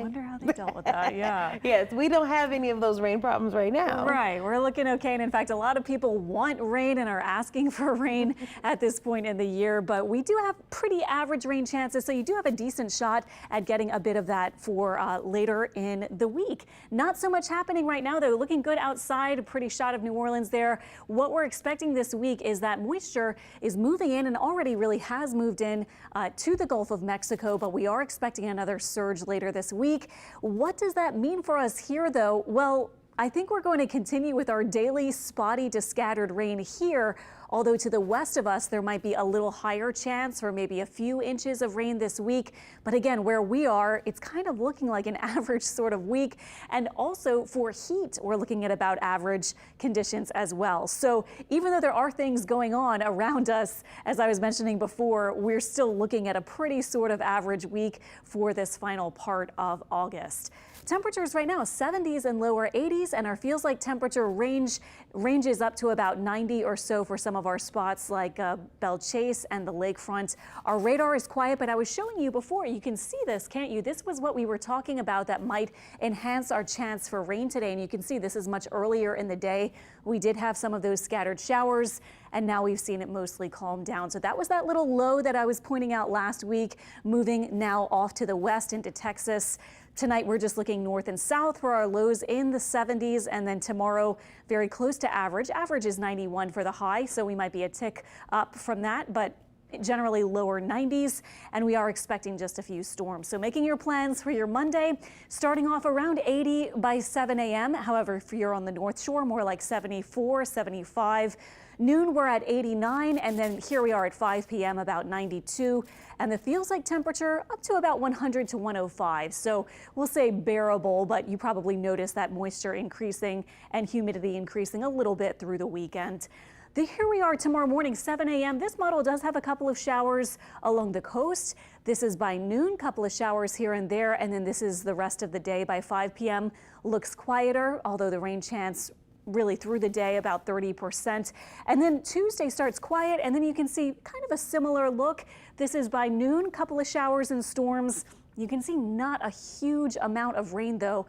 wonder how they dealt with that. Yeah. Yes, we don't have any of those rain problems right now. Right. We're looking okay. And in fact, a lot of people want rain and are asking for rain at this point in the year. But we do have pretty average rain chances. So you do have a decent shot at getting a bit of that for later in the week. Not so much happening right now, though. Looking good outside. A pretty shot of New Orleans there. What we're expecting this week is that moisture is moving in and already really has moved in to the Gulf of Mexico. But we are expecting another surge later this week. What does that mean for us here, though? Well, I think we're going to continue with our daily spotty to scattered rain here, although to the west of us there might be a little higher chance for maybe a few inches of rain this week. But again, where we are, it's kind of looking like an average sort of week. And also for heat, we're looking at about average conditions as well. So even though there are things going on around us, as I was mentioning before, we're still looking at a pretty sort of average week for this final part of August. Temperatures right now 70s and lower 80s, and our feels like temperature ranges up to about 90 or so for some of our spots like Belle Chase and the lakefront. Our radar is quiet, but I was showing you before, you can see this, can't you? This was what we were talking about that might enhance our chance for rain today, and you can see this is much earlier in the day. We did have some of those scattered showers, and now we've seen it mostly calm down. So that was that little low that I was pointing out last week, moving now off to the west into Texas. Tonight, we're just looking north and south for our lows in the 70s, and then tomorrow, very close to average. Average is 91 for the high, so we might be a tick up from that, but generally lower 90s, and we are expecting just a few storms. So making your plans for your Monday, starting off around 80 by 7 a.m. However, if you're on the North Shore, more like 74, 75. Noon, we're at 89, and then here we are at 5 p.m. about 92, and the feels like temperature up to about 100 to 105. So we'll say bearable, but you probably notice that moisture increasing and humidity increasing a little bit through the weekend. Here we are tomorrow morning, 7 a.m. This model does have a couple of showers along the coast. This is by noon, couple of showers here and there, and then this is the rest of the day by 5 p.m. Looks quieter, although the rain chance really through the day about 30%. And then Tuesday starts quiet, and then you can see kind of a similar look. This is by noon, couple of showers and storms. You can see not a huge amount of rain, though,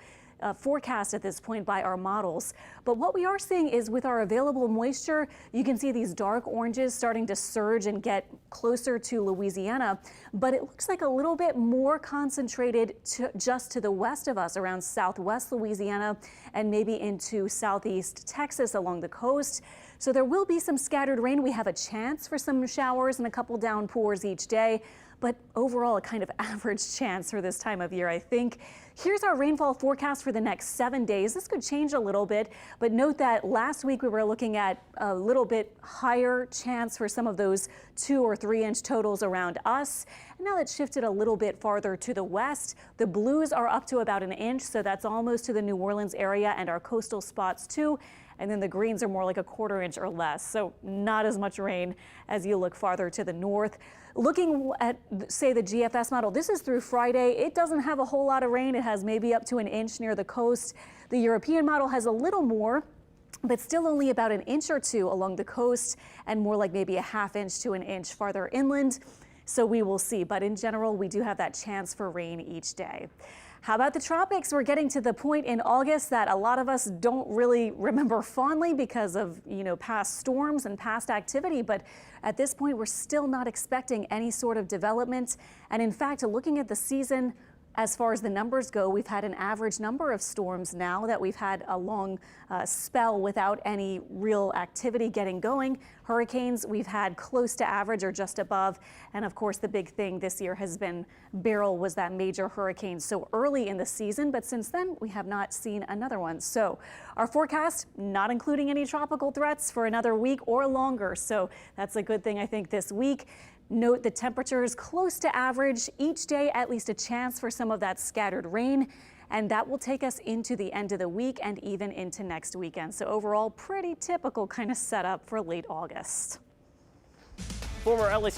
forecast at this point by our models. But what we are seeing is with our available moisture, you can see these dark oranges starting to surge and get closer to Louisiana, but it looks like a little bit more concentrated just to the west of us, around southwest Louisiana and maybe into southeast Texas along the coast. So there will be some scattered rain. We have a chance for some showers and a couple downpours each day, but overall a kind of average chance for this time of year, I think. Here's our rainfall forecast for the next 7 days. This could change a little bit, but note that last week we were looking at a little bit higher chance for some of those 2 or 3 inch totals around us. And now it's shifted a little bit farther to the west. The blues are up to about 1 inch, so that's almost to the New Orleans area and our coastal spots too. And then the greens are more like a 1/4 inch or less, so not as much rain as you look farther to the north. Looking at, say, the GFS model, this is through Friday. It doesn't have a whole lot of rain. It has maybe up to 1 inch near the coast. The European model has a little more, but still only about 1 inch or 2 along the coast, and more like maybe a 1/2 inch to 1 inch farther inland. So we will see, but in general, we do have that chance for rain each day. How about the tropics? We're getting to the point in August that a lot of us don't really remember fondly because of, past storms and past activity. But at this point, we're still not expecting any sort of development. And in fact, looking at the season, as far as the numbers go, we've had an average number of storms now that we've had a long spell without any real activity getting going. Hurricanes, we've had close to average or just above. And of course, the big thing this year has been Beryl was that major hurricane so early in the season. But since then, we have not seen another one. So our forecast, not including any tropical threats for another week or longer. So that's a good thing, I think, this week. Note the temperatures close to average each day, at least a chance for some of that scattered rain. And that will take us into the end of the week and even into next weekend. So overall, pretty typical kind of setup for late August. Former LSU